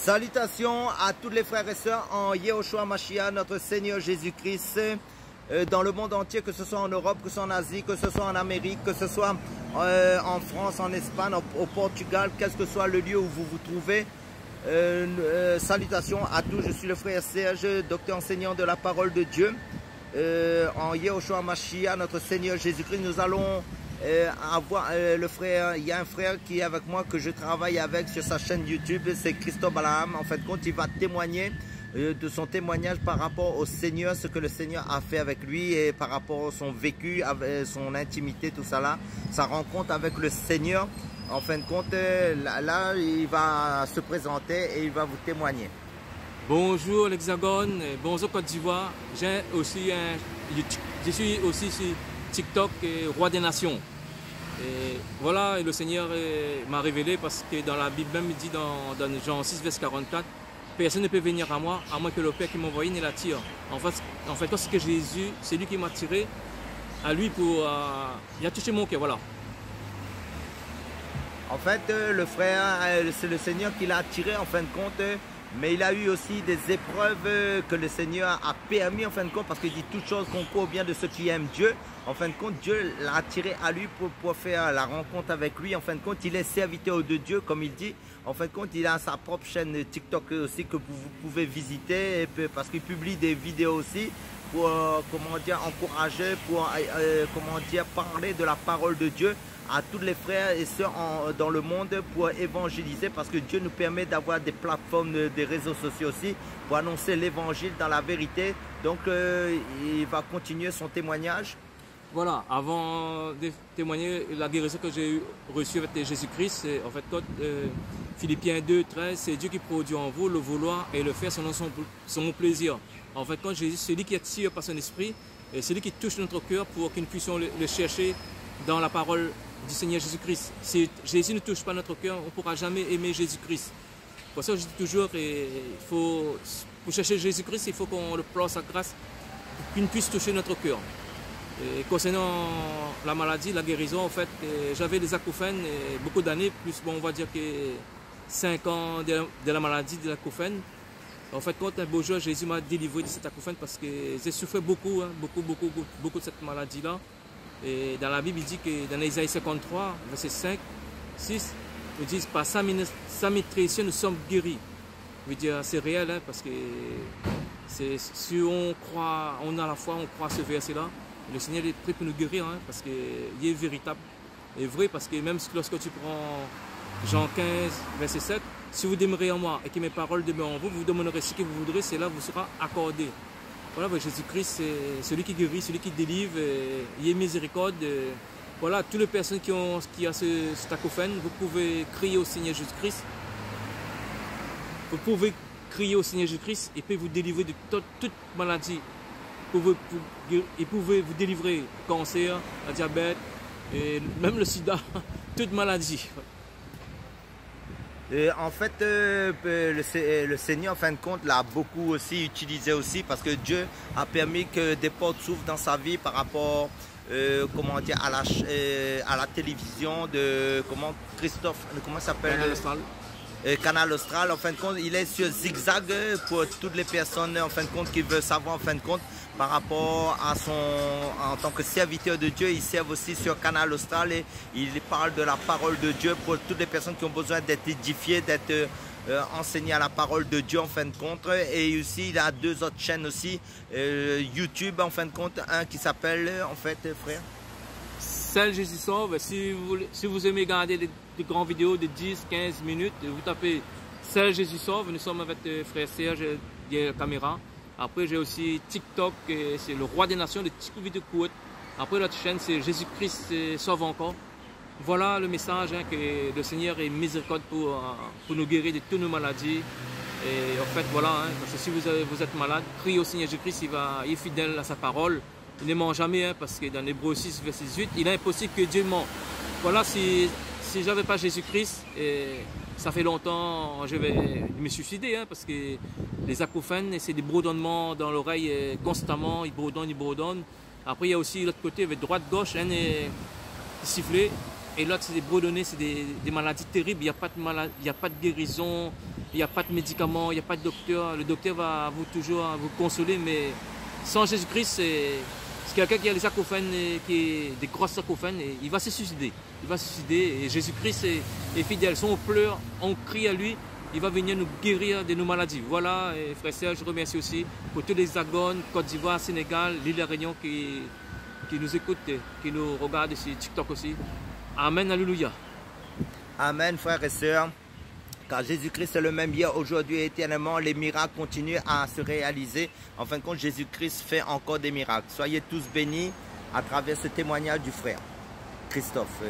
Salutations à tous les frères et sœurs en Yehoshua Mashiach, notre Seigneur Jésus-Christ, dans le monde entier, que ce soit en Europe, que ce soit en Asie, que ce soit en Amérique, que ce soit en France, en Espagne, au Portugal, quel que soit le lieu où vous vous trouvez. Salutations à tous, je suis le frère Serge, docteur enseignant de la parole de Dieu. En Yehoshua Mashiach, notre Seigneur Jésus-Christ, nous allons avoir le frère, il y a un frère qui est avec moi, que je travaille avec sur sa chaîne YouTube, c'est Christophe Balaam. En fait, il va témoigner de son témoignage par rapport au Seigneur, ce que le Seigneur a fait avec lui et par rapport à son vécu, avec son intimité, tout ça là, sa rencontre avec le Seigneur. En fin de compte, là, il va se présenter et il va vous témoigner. Bonjour l'Hexagone, bonjour Côte d'Ivoire. Je suis aussi sur TikTok, Roi des Nations. Et voilà, le Seigneur m'a révélé, parce que dans la Bible même, il dit dans Jean 6, verset 44, personne ne peut venir à moi, à moins que le Père qui m'a envoyé ne l'attire. En fait, c'est que Jésus, c'est lui qui m'a tiré à lui pour... il a touché mon cœur, voilà. En fait, le frère, c'est le Seigneur qui l'a attiré en fin de compte, mais il a eu aussi des épreuves que le Seigneur a permis en fin de compte, parce qu'il dit toute chose concourt au bien de ceux qui aiment Dieu. En fin de compte, Dieu l'a attiré à lui pour faire la rencontre avec lui. En fin de compte, il est serviteur de Dieu, comme il dit. En fin de compte, il a sa propre chaîne TikTok aussi que vous pouvez visiter, parce qu'il publie des vidéos aussi pour, comment dire, encourager, pour, comment dire, parler de la parole de Dieu à tous les frères et sœurs dans le monde, pour évangéliser, parce que Dieu nous permet d'avoir des plateformes, des réseaux sociaux aussi, pour annoncer l'évangile dans la vérité. Donc il va continuer son témoignage. Voilà, avant de témoigner la guérison que j'ai reçue avec Jésus-Christ, en fait, Philippiens 2, 13, c'est Dieu qui produit en vous le vouloir et le faire selon son plaisir. En fait, quand Jésus, celui qui attire par son esprit, et celui qui touche notre cœur pour que nous puissions le chercher dans la parole du Seigneur Jésus-Christ. Si Jésus ne touche pas notre cœur, on ne pourra jamais aimer Jésus-Christ. Pour ça, je dis toujours, pour chercher Jésus-Christ, il faut qu'on le place sa grâce pour qu'il puisse toucher notre cœur. Et concernant la maladie, la guérison, en fait, j'avais des acouphènes beaucoup d'années, plus, bon, on va dire que 5 ans de la maladie de l'acouphène. En fait, quand un beau jour, Jésus m'a délivré de cet acouphène, parce que j'ai souffert beaucoup, hein, beaucoup de cette maladie-là. Et dans la Bible, il dit que dans Isaïe 53, verset 5, 6, ils disent par sa maîtrise, nous sommes guéris. Je veux dire, c'est réel, hein, parce que si on croit, on a la foi, on croit à ce verset-là, le Seigneur est prêt pour nous guérir, hein, parce qu'il est véritable et vrai, parce que même lorsque tu prends Jean 15, verset 7, si vous demeurez en moi et que mes paroles demeurent en vous, vous demanderez ce que vous voudrez, c'est là vous sera accordé. Voilà, Jésus-Christ, c'est celui qui guérit, celui qui délivre, il est miséricorde. Voilà, toutes les personnes qui ont cet acouphène, vous pouvez crier au Seigneur Jésus-Christ. Vous pouvez crier au Seigneur Jésus-Christ et puis vous délivrer de toute maladie. Il pouvait vous délivrer du cancer, le diabète, et même le sida, toute maladie. En fait, le Seigneur, en fin de compte, l'a beaucoup aussi utilisé aussi, parce que Dieu a permis que des portes s'ouvrent dans sa vie par rapport, comment dire, à la télévision de, Christophe, comment s'appelle, Canal Austral. En fin de compte, il est sur Zigzag pour toutes les personnes, en fin de compte, qui veulent savoir, en fin de compte, par rapport à en tant que serviteur de Dieu. Il sert aussi sur Canal Austral et il parle de la parole de Dieu pour toutes les personnes qui ont besoin d'être édifiées, d'être enseignées à la parole de Dieu, en fin de compte. Et aussi, il a 2 autres chaînes aussi, YouTube, en fin de compte, un qui s'appelle, en fait, frère, Serge Jésus Sauve. Si vous aimez regarder des grandes vidéos de 10-15 minutes, vous tapez Serge Jésus Sauve. Nous sommes avec frère Serge derrière la caméra. Après, j'ai aussi TikTok, c'est le Roi des Nations, des petites vidéos courtes. Après, l'autre chaîne, c'est Jésus-Christ sauve encore. Voilà le message, hein, que le Seigneur est miséricorde pour nous guérir de toutes nos maladies. Et en fait, voilà, hein, parce que si vous êtes malade, criez au Seigneur Jésus-Christ, il est fidèle à sa parole. Il ne ment jamais, hein, parce que dans Hébreux 6, verset 18, il est impossible que Dieu ment. Voilà, si je n'avais pas Jésus-Christ, ça fait longtemps, je vais me suicider, hein, parce que les acouphènes, c'est des bourdonnements dans l'oreille constamment, ils bourdonnent. Après, il y a aussi l'autre côté, avec droite-gauche, un est sifflé, et l'autre, c'est des bourdonnés, c'est des maladies terribles, il n'y a pas de guérison, il n'y a pas de médicaments, il n'y a pas de docteur. Le docteur va toujours vous consoler, mais sans Jésus-Christ, c'est quelqu'un qui a des acouphènes, qui est des grosses acouphènes, et il va se suicider. Il va se suicider, et Jésus-Christ est fidèle. Si on pleure, on crie à lui, il va venir nous guérir de nos maladies. Voilà, et frère Serge, je remercie aussi pour tous les Hexagones, Côte d'Ivoire, Sénégal, l'île La Réunion qui nous écoutent, qui nous regardent sur TikTok aussi. Amen, alléluia. Amen, frères et sœurs. Car Jésus-Christ est le même hier, aujourd'hui et éternellement. Les miracles continuent à se réaliser. En fin de compte, Jésus-Christ fait encore des miracles. Soyez tous bénis à travers ce témoignage du frère Christophe.